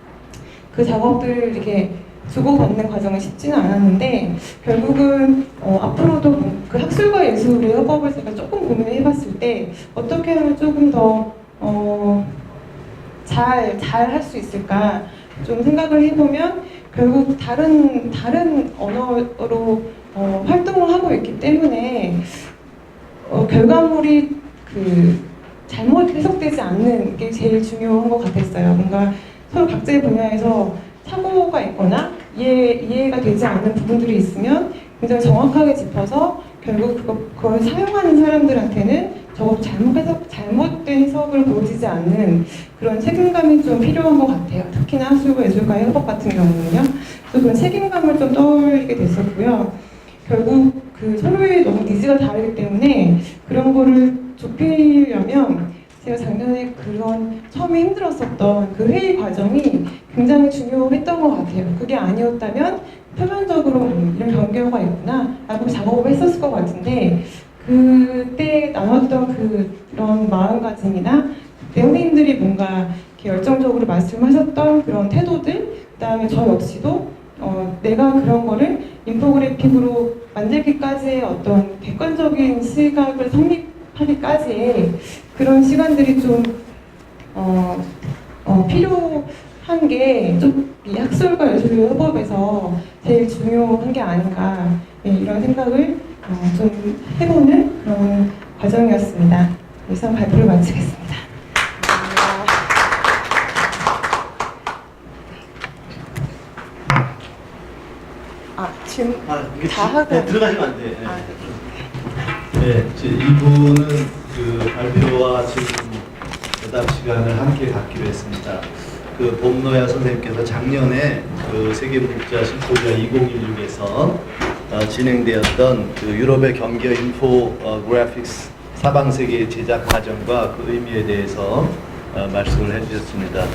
그 작업들을 이렇게 주고받는 과정은 쉽지는 않았는데 결국은 앞으로도 그 학술과 예술의 협업을 제가 조금 고민을 해봤을 때 어떻게 하면 조금 더 잘 할 수 있을까 좀 생각을 해보면 결국 다른 언어로 활동을 하고 있기 때문에 결과물이 잘못 해석되지 않는 게 제일 중요한 것 같았어요. 뭔가 서로 각자의 분야에서 착오가 있거나 이해가 되지 않는 부분들이 있으면 굉장히 정확하게 짚어서 결국 그걸 사용하는 사람들한테는 적어도 잘못된 해석을 보여지지 않는 그런 책임감이 좀 필요한 것 같아요. 특히나 학술과 예술가의 협업 같은 경우는요. 그래서 그런 책임감을 좀 떠올리게 됐었고요. 결국 서로의 너무 니즈가 다르기 때문에 그런 거를 좁히려면 제가 작년에 그런 처음에 힘들었었던 그 회의 과정이 굉장히 중요했던 것 같아요. 그게 아니었다면 표면적으로 이런 경계가 있구나 라고 작업을 했었을 것 같은데 그때 나눴던 그런 마음가짐이나 그때 선생님들이 뭔가 이렇게 열정적으로 말씀하셨던 그런 태도들 그 다음에 저 역시도 내가 그런 거를 인포그래픽으로 만들기까지의 어떤 객관적인 시각을 성립하기까지의 그런 시간들이 좀 필요한 게 좀 이 학술과 예술의 협업에서 제일 중요한 게 아닌가 이런 생각을 좀 해보는 그런 과정이었습니다. 이상 발표를 마치겠습니다. 질문 이게 다 하고 들어가시면 안 돼. 아, 네, 이분은 그 발표와 질문 대답 시간을 함께 갖기로 했습니다. 그 봄노야 선생님께서 작년에 그 세계문자 심포지아 2016에서 진행되었던 그 유럽의 경계 인포그래픽스 사방세계 제작 과정과 그 의미에 대해서 말씀을 해주셨습니다.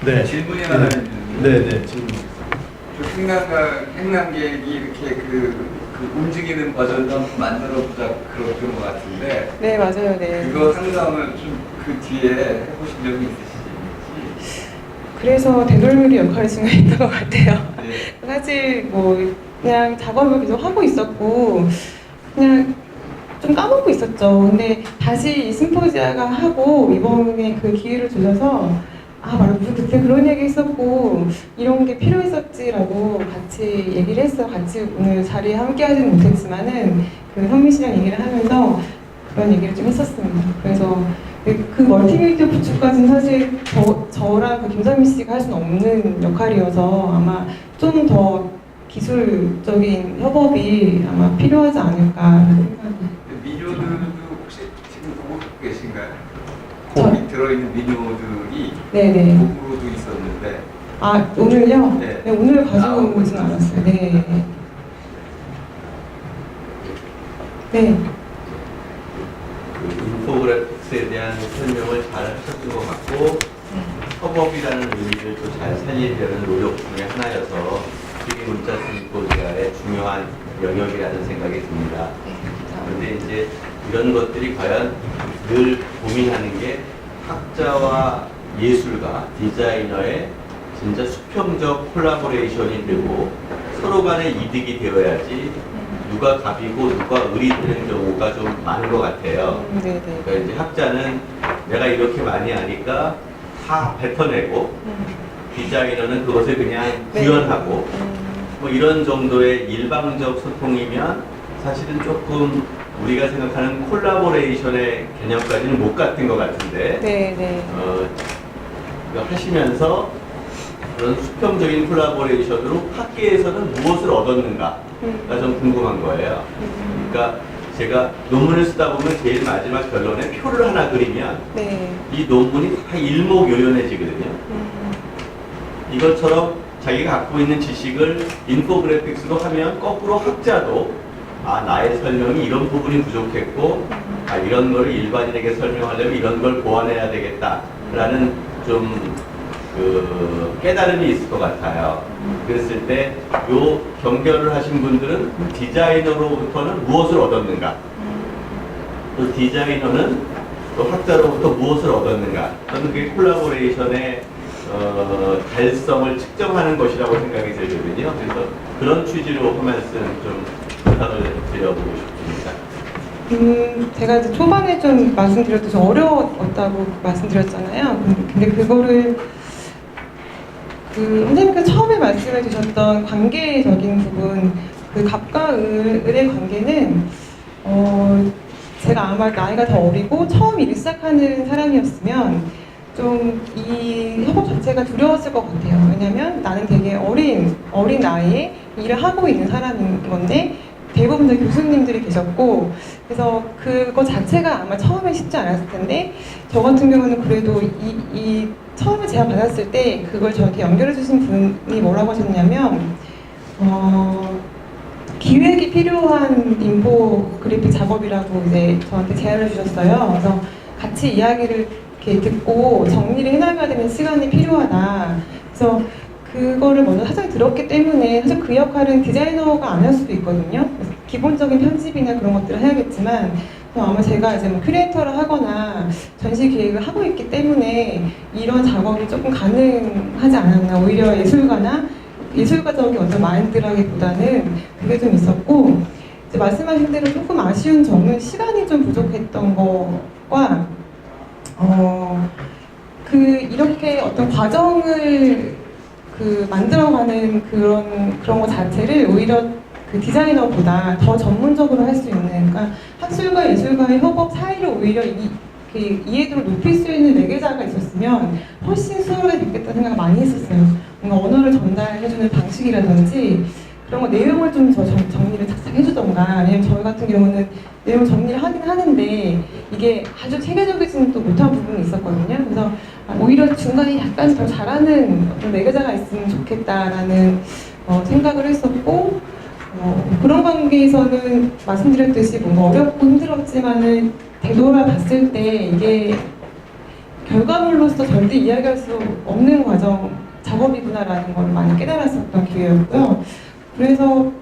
네. 질문이 하나 있는데. 네, 질문. 행남객이 이렇게 움직이는 버전도 한번 만들어보자 그런 것 같은데. 네, 맞아요. 네. 그거 상상을 좀 그 뒤에 해보신 적이 있으신지. 그래서 되돌리기 역할이 중요했던 것 같아요. 네. 사실 뭐 그냥 작업을 계속 하고 있었고 그냥 좀 까먹고 있었죠. 근데 다시 이 심포지아가 하고 이번에 그 기회를 주셔서 맞아, 무슨 그때 그런 얘기 했었고 이런 게 필요했었지라고 같이 얘기를 했어요. 같이 오늘 자리에 함께 하지는 못했지만은 그 성민 씨랑 얘기를 하면서 그런 얘기를 좀 했었습니다. 그래서 그 멀티미디어 부츠까지는 사실 저랑 그 김선민 씨가 할 수는 없는 역할이어서 아마 좀 더 기술적인 협업이 아마 필요하지 않을까 생각합니다. 민요들도 혹시 지금 보고 계신가요? 저- 거기 들어있는 민요들이 네네. 곡으로도 있었는데. 오늘요? 네. 네, 오늘 가지고 오고 오진 않았어요. 네. 네. 그 인포그래픽스에 대한 설명을 잘 하셨던 것 같고 협업이라는 의미를 또 잘 살리려는 노력 중에 하나여서 세계문자 심포지아의 중요한 영역이라는 생각이 듭니다. 그런데 이제 이런 것들이 과연 늘 고민하는 게 학자와 예술가, 디자이너의 진짜 수평적 콜라보레이션이 되고 서로 간의 이득이 되어야지 누가 갑이고 누가 을이 되는 경우가 좀 많은 것 같아요. 네네. 그러니까 이제 학자는 내가 이렇게 많이 아니까 다 뱉어내고 디자이너는 그것을 그냥 네. 구현하고 뭐 이런 정도의 일방적 소통이면 사실은 조금 우리가 생각하는 콜라보레이션의 개념까지는 못 갔던 것 같은데 네네. 이거 하시면서 그런 수평적인 콜라보레이션으로 학계에서는 무엇을 얻었는가가 좀 궁금한 거예요. 그러니까 제가 논문을 쓰다 보면 제일 마지막 결론에 표를 하나 그리면 네. 이 논문이 다 일목요연해지거든요. 이것처럼 자기가 갖고 있는 지식을 인포그래픽스로 하면 거꾸로 학자도 나의 설명이 이런 부분이 부족했고 이런 걸 일반인에게 설명하려면 이런 걸 보완해야 되겠다라는 좀 깨달음이 있을 것 같아요. 그랬을 때 요 경결을 하신 분들은 디자이너로부터는 무엇을 얻었는가? 또 디자이너는 또 학자로부터 무엇을 얻었는가? 저는 그게 콜라보레이션의 달성을 측정하는 것이라고 생각이 들거든요. 그래서 그런 취지로 한 말씀 좀 부탁을 드려보고 싶습니다. 제가 이제 초반에 좀 말씀드렸듯이 좀 어려웠다고 말씀드렸잖아요. 근데 그거를 선생님께서 처음에 말씀해 주셨던 관계적인 부분, 그 갑과 을의 관계는 제가 아마 나이가 더 어리고 처음 일을 시작하는 사람이었으면 좀 이 협업 자체가 두려웠을 것 같아요. 왜냐면 나는 되게 어린 나이에 일을 하고 있는 사람인 건데 대부분 다 교수님들이 계셨고 그래서 그거 자체가 아마 처음에 쉽지 않았을 텐데 저 같은 경우는 그래도 이 처음에 제안 받았을 때 그걸 저한테 연결해 주신 분이 뭐라고 하셨냐면 기획이 필요한 인포그래픽 작업이라고 이제 저한테 제안을 주셨어요. 그래서 같이 이야기를 이렇게 듣고 정리를 해나가야 되는 시간이 필요하다. 그래서 그거를 먼저 사전에 들었기 때문에 사실 그 역할은 디자이너가 안 할 수도 있거든요. 그래서 기본적인 편집이나 그런 것들을 해야겠지만 아마 제가 이제 뭐 큐레이터를 하거나 전시 기획을 하고 있기 때문에 이런 작업이 조금 가능하지 않았나. 오히려 예술가적인 어떤 마인드라기보다는 그게 좀 있었고, 이제 말씀하신 대로 조금 아쉬운 점은 시간이 좀 부족했던 것과 이렇게 어떤 과정을 만들어가는 그런 것 자체를 오히려 그 디자이너보다 더 전문적으로 할 수 있는, 그러니까 학술과 예술가의 협업 사이를 오히려 이해도를 높일 수 있는 매개자가 있었으면 훨씬 수월하게 됐겠다는 생각을 많이 했었어요. 뭔가 언어를 전달해주는 방식이라든지 그런 거 내용을 좀 더 정리를 착착 해주던가, 왜냐면 저희 같은 경우는 내용을 정리를 하긴 하는데 이게 아주 체계적이지는 또 못한 부분이 있었거든요. 그래서 오히려 중간에 약간 더 잘하는 어떤 매개자가 있으면 좋겠다라는 생각을 했었고, 그런 관계에서는 말씀드렸듯이 뭔가 어렵고 힘들었지만은 되돌아봤을 때 이게 결과물로서 절대 이야기할 수 없는 과정, 작업이구나라는 걸 많이 깨달았었던 기회였고요. 그래서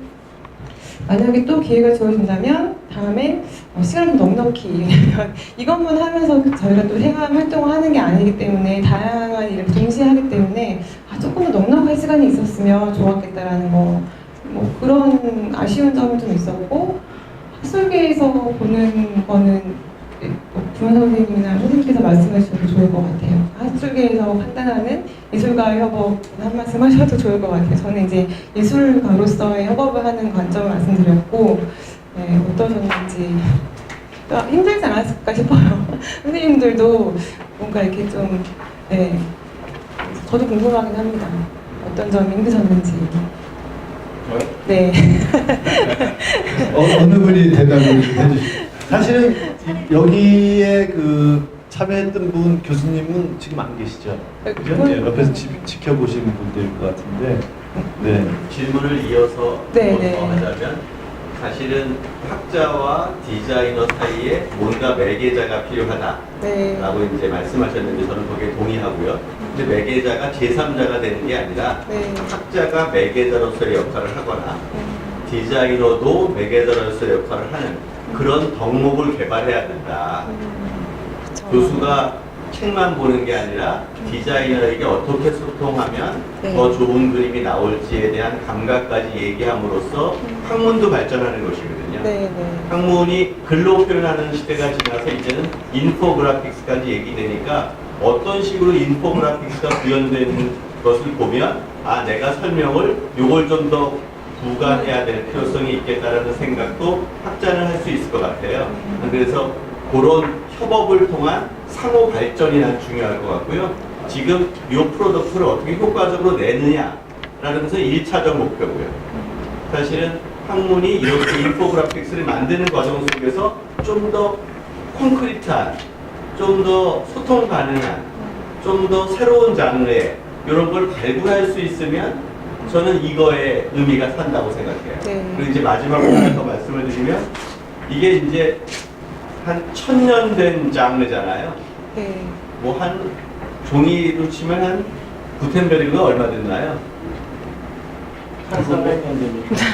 만약에 또 기회가 주어진다면 다음에 시간을 좀 넉넉히, 왜냐면 이것만 하면서 저희가 또 생활 활동을 하는 게 아니기 때문에 다양한 일을 동시에 하기 때문에 조금 더 넉넉한 시간이 있었으면 좋았겠다라는 뭐 그런 아쉬운 점이 좀 있었고, 학술계에서 보는 거는 부연 선생님이나 선생님께서 말씀해 주셔도 좋을 것 같아요. 학술계에서 판단하는 예술가의 협업 한 말씀 하셔도 좋을 것 같아요. 저는 이제 예술가로서의 협업을 하는 관점을 말씀드렸고, 어떠셨는지 힘들지 않았을까 싶어요. 선생님들도 뭔가 이렇게 좀, 저도 궁금하긴 합니다. 어떤 점이 힘드셨는지. 네. 어느 분이 대답을 해주시죠? 사실은 여기에 참여했던 분 교수님은 지금 안 계시죠? 그죠? 네, 옆에서 지켜보시는 분들일 것 같은데. 네. 질문을 이어서 네. 더 하자면, 사실은 학자와 디자이너 사이에 뭔가 매개자가 필요하다라고 네. 이제 말씀하셨는데 저는 거기에 동의하고요. 근데 매개자가 제3자가 되는 게 아니라 학자가 매개자로서의 역할을 하거나 디자이너도 매개자로서의 역할을 하는 그런 덕목을 개발해야 된다. 교수가 책만 보는 게 아니라 디자이너에게 어떻게 소통하면 더 좋은 그림이 나올지에 대한 감각까지 얘기함으로써 학문도 발전하는 것이거든요. 학문이 글로 표현하는 시대가 지나서 이제는 인포그래픽스까지 얘기되니까 어떤 식으로 인포그래픽스가 구현되는 것을 보면 내가 설명을 요걸 좀 더 부과해야 될 필요성이 있겠다라는 생각도 학자는 할 수 있을 것 같아요. 그래서 그런 협업을 통한 상호 발전이 난 중요할 것 같고요. 지금 이 프로덕트를 어떻게 효과적으로 내느냐라는 것은 1차적 목표고요. 사실은 학문이 이렇게 인포그래픽스를 만드는 과정 속에서 좀 더 콘크리트한, 좀 더 소통 가능한, 좀 더 새로운 장르의 이런 걸 발굴할 수 있으면 저는 이거에 의미가 산다고 생각해요. 그리고 이제 마지막으로 하나 더 말씀을 드리면, 이게 이제 한 1000년 된 장르잖아요. 뭐 한 종이로 치면 한 구텐베르그가 얼마 됐나요? 1300년 됩니다.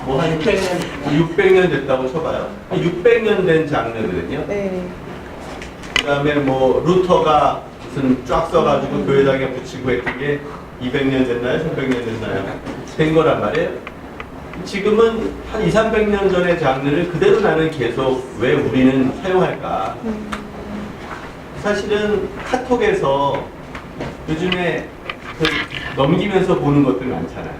뭐 한 600년 됐다고 쳐봐요. 한 600년 된 장르거든요. 그 다음에 뭐 루터가 무슨 쫙 써가지고 교회당에 붙이고 했던 게 200년 됐나요? 300년 됐나요? 된 거란 말이에요. 지금은 한 200~300년 전의 장르를 그대로 나는 계속 왜 우리는 사용할까? 사실은 카톡에서 요즘에 넘기면서 보는 것들 많잖아요.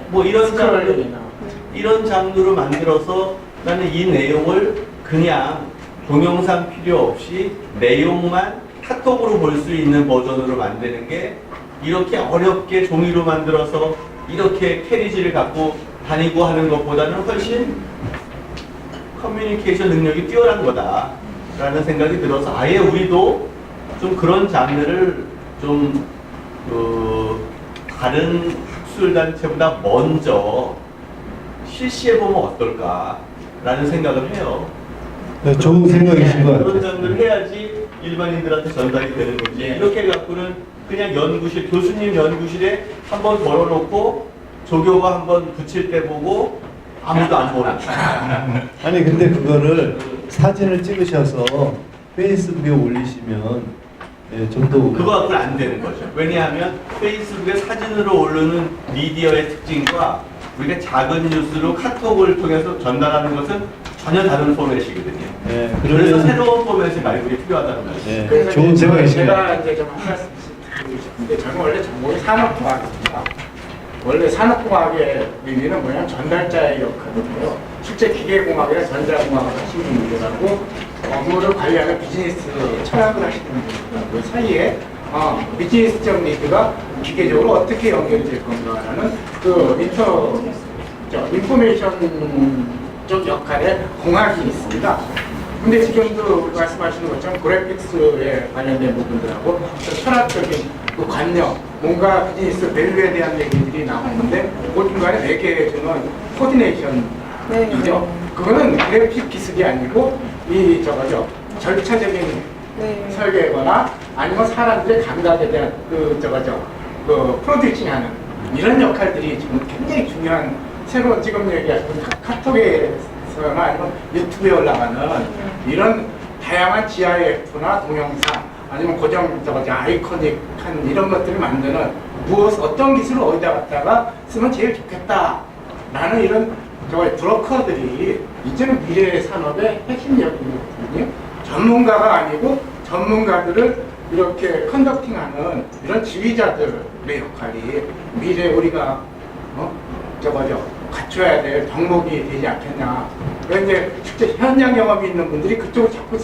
뭐 이런 장르로 만들어서 나는 이 내용을 그냥 동영상 필요 없이 내용만 카톡으로 볼 수 있는 버전으로 만드는 게 이렇게 어렵게 종이로 만들어서 이렇게 캐리지를 갖고 다니고 하는 것보다는 훨씬 커뮤니케이션 능력이 뛰어난 거다라는 생각이 들어서 아예 우리도 좀 그런 장르를 좀 다른 학술단체보다 먼저 실시해보면 어떨까라는 생각을 해요. 네, 좋은 생각이신 것 그런 같아요. 점을 해야지 일반인들한테 전달이 되는 거지. 예. 이렇게 해갖고는 그냥 연구실, 교수님 연구실에 한번 걸어놓고 조교가 한번 붙일 때 보고 아무도 안 보는. 아니 근데 그거를 사진을 찍으셔서 페이스북에 올리시면 예, 좀 더 그거 갖고는 안 되는 거죠. 왜냐하면 페이스북에 사진으로 올리는 미디어의 특징과 우리가 작은 뉴스로 카톡을 통해서 전달하는 것은 전혀 다른 포맷이거든요. 예, 그래서 그러면 새로운 포맷의 말들이 필요하다는 말이죠. 예, 그래서 좋은 이제 생각이시네요. 제가 이제 좀 한 말씀 드리고 싶은데 저는 원래 전공이 산업공학입니다. 원래 산업공학의 의미는 뭐냐면 전달자의 역할이고요. 실제 기계공학이나 전자공학을 하시는 분들하고 업무를 관리하는 비즈니스 철학을 하시는 분들하고 사이에 비즈니스적 니드가 기계적으로 어떻게 연결이 될 건가라는 그 인포메이션적 역할의 공학이 있습니다. 근데 지금도 말씀하시는 것처럼 그래픽스에 관련된 부분들하고 철학적인 그 관념, 뭔가 비즈니스 밸류에 대한 얘기들이 나오는데 그 중간에 매개해주는 코디네이션이죠. 그거는 그래픽 기술이 아니고 이 저거죠. 절차적인 설계거나 아니면 사람들의 감각에 대한 그 저거죠. 그 프로듀싱하는 이런 역할들이 지금 굉장히 중요한 새로운 지금 얘기하시는 카톡에서나 아니면 유튜브에 올라가는 이런 다양한 GIF나 동영상 아니면 고정 저거죠 아이코닉한 이런 것들을 만드는 어떤 기술을 어디다 갖다가 쓰면 제일 좋겠다라는 이런 저거 브로커들이 이제는 미래 산업의 핵심력이거든요. 전문가가 아니고 전문가들을 이렇게 컨덕팅하는 이런 지휘자들의 역할이 미래 우리가 저거죠 갖춰야 될 덕목이 되지 않겠냐. 그런데 실제 현장 경험이 있는 분들이 그쪽으로 자꾸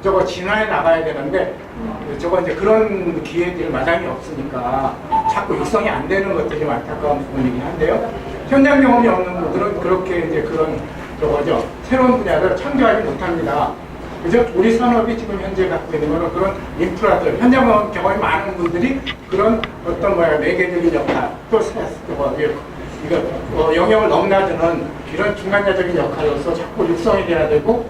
저거 진화해 나가야 되는데 저거 이제 그런 기회들이 마땅히 없으니까 자꾸 육성이 안 되는 것들이 좀 안타까운 부분이긴 한데요. 현장 경험이 없는 분들은 그렇게 이제 그런 저거죠 새로운 분야를 창조하지 못합니다. 그죠? 우리 산업이 지금 현재 갖고 있는 거는 그런 인프라들, 현장 경험이 많은 분들이 그런 어떤 매개적인 역할, 또 이거 영역을 넘나드는 이런 중간자적인 역할로서 자꾸 육성이 돼야 되고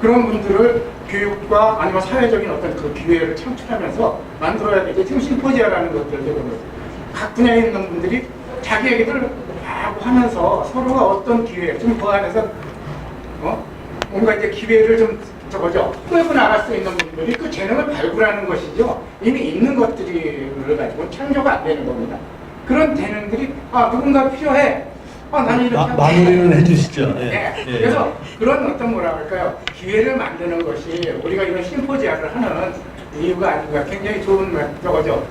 그런 분들을 교육과 아니면 사회적인 어떤 그 기회를 창출하면서 만들어야 되죠. 지금 심포지아라는 것들도 각 분야에 있는 분들이 자기 얘기를 하고 하면서 서로가 어떤 기회, 지금 그 안에서 뭔가 이제 기회를 좀 저거죠. 끌고 나갈 수 있는 분들이 그 재능을 발굴하는 것이죠. 이미 있는 것들을 가지고 창조가 안 되는 겁니다. 그런 재능들이 누군가 필요해. 나는 이렇게 마무리는 해주시죠. 예. 네. 예. 그래서 그런 어떤 뭐랄까요 기회를 만드는 것이 우리가 이런 심포지아를 하는 이유가 아닌가. 굉장히 좋은 저거죠.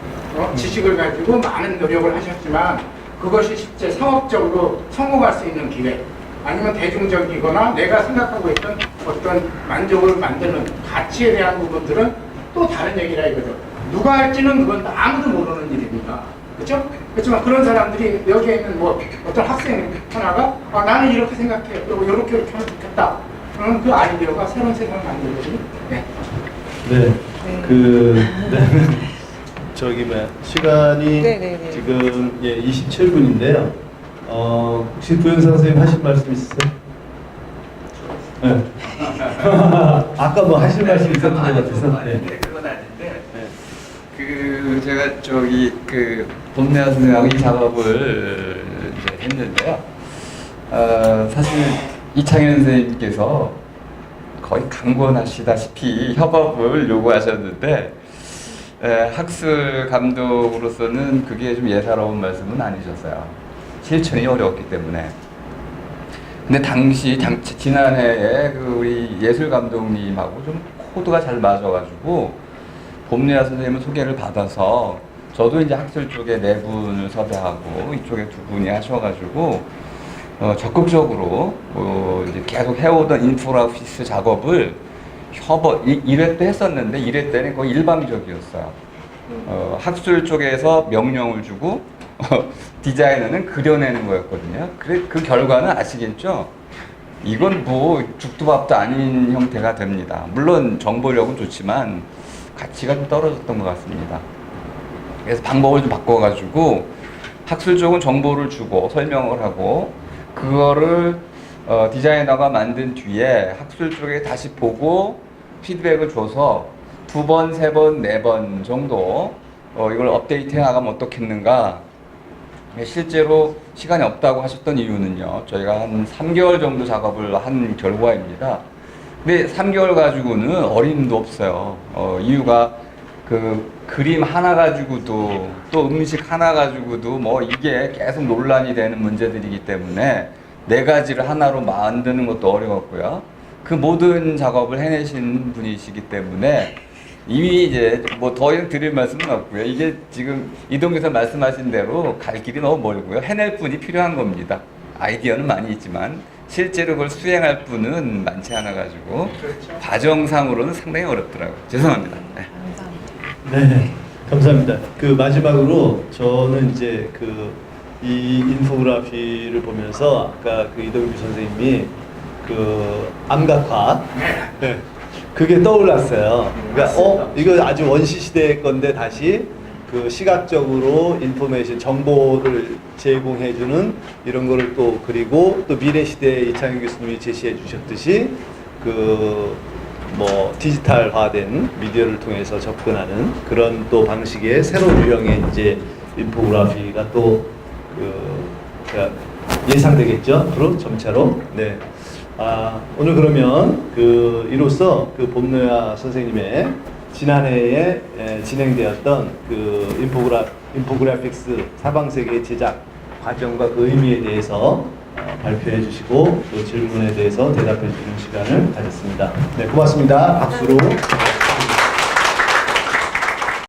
지식을 가지고 많은 노력을 하셨지만 그것이 실제 상업적으로 성공할 수 있는 기회. 아니면 대중적이거나 내가 생각하고 있던 어떤 만족을 만드는 가치에 대한 부분들은 또 다른 얘기라 이거죠. 누가 할지는 그건 아무도 모르는 일입니다. 그렇죠? 그렇지만 그런 사람들이 여기에 있는 어떤 학생 하나가 나는 이렇게 생각해. 그리고 이렇게 하면 좋겠다. 그러면 그 아이디어가 새로운 세상을 만들거든요. 네. 네. 저기 시간이 네네네. 지금 27분인데요. 혹시 부영상 선생님 하실 말씀 있으세요? 네. 아까 뭐 하실 말씀 있었던 것 같아서. 네. 그건 아닌데 그 제가 저기 그 봄내아 선생하고 이 작업을 이제 했는데요. 사실 이창현 선생님께서 거의 강권하시다시피 협업을 요구하셨는데 학술 감독으로서는 그게 좀 예사로운 말씀은 아니셨어요. 실천이 어려웠기 때문에. 근데 당시 지난해에 그 우리 예술 감독님하고 좀 코드가 잘 맞아가지고 봄내아 선생님은 소개를 받아서 저도 이제 학술 쪽에 4분을 섭외하고 이쪽에 2분이 하셔가지고 적극적으로 이제 계속 해오던 인프라 오피스 작업을 협업 1회 때 했었는데 1회 때는 거의 일방적이었어요. 학술 쪽에서 명령을 주고 디자이너는 그려내는 거였거든요. 그 결과는 아시겠죠? 이건 뭐 죽도 밥도 아닌 형태가 됩니다. 물론 정보력은 좋지만 가치가 좀 떨어졌던 것 같습니다. 그래서 방법을 좀 바꿔가지고 학술 쪽은 정보를 주고 설명을 하고 그거를 디자이너가 만든 뒤에 학술 쪽에 다시 보고 피드백을 줘서 2번, 3번, 4번 정도 이걸 업데이트 해 나가면 어떻겠는가. 실제로 시간이 없다고 하셨던 이유는요, 저희가 한 3개월 정도 작업을 한 결과입니다. 근데 3개월 가지고는 어림도 없어요. 이유가 그 그림 하나 가지고도 또 음식 하나 가지고도 뭐 이게 계속 논란이 되는 문제들이기 때문에 4가지를 하나로 만드는 것도 어려웠고요. 그 모든 작업을 해내신 분이시기 때문에 이미 이제 뭐 더 이상 드릴 말씀은 없고요. 이게 지금 이동규사 말씀하신 대로 갈 길이 너무 멀고요. 해낼 분이 필요한 겁니다. 아이디어는 많이 있지만 실제로 그걸 수행할 분은 많지 않아 가지고 그렇죠. 과정상으로는 상당히 어렵더라고요. 죄송합니다. 네. 네, 감사합니다. 그 마지막으로 저는 이제 이 인포그래피를 보면서 아까 그 이동규 선생님이 그 암각화, 네, 그게 떠올랐어요. 그러니까 이거 아주 원시 시대의 건데 다시 그 시각적으로 인포메이션 정보를 제공해주는 이런 거를 또 그리고 또 미래 시대에 이창현 교수님이 제시해 주셨듯이 뭐 디지털화된 미디어를 통해서 접근하는 그런 또 방식의 새로운 유형의 이제 인포그래피가 또 예상되겠죠. 앞으로 점차로. 네. 오늘 그러면 이로써 봄노야 선생님의 지난해에 진행되었던 인포그래픽스 사방세계 제작 과정과 그 의미에 대해서 발표해 주시고 또 질문에 대해서 대답해 주는 시간을 가졌습니다. 네, 고맙습니다. 박수로.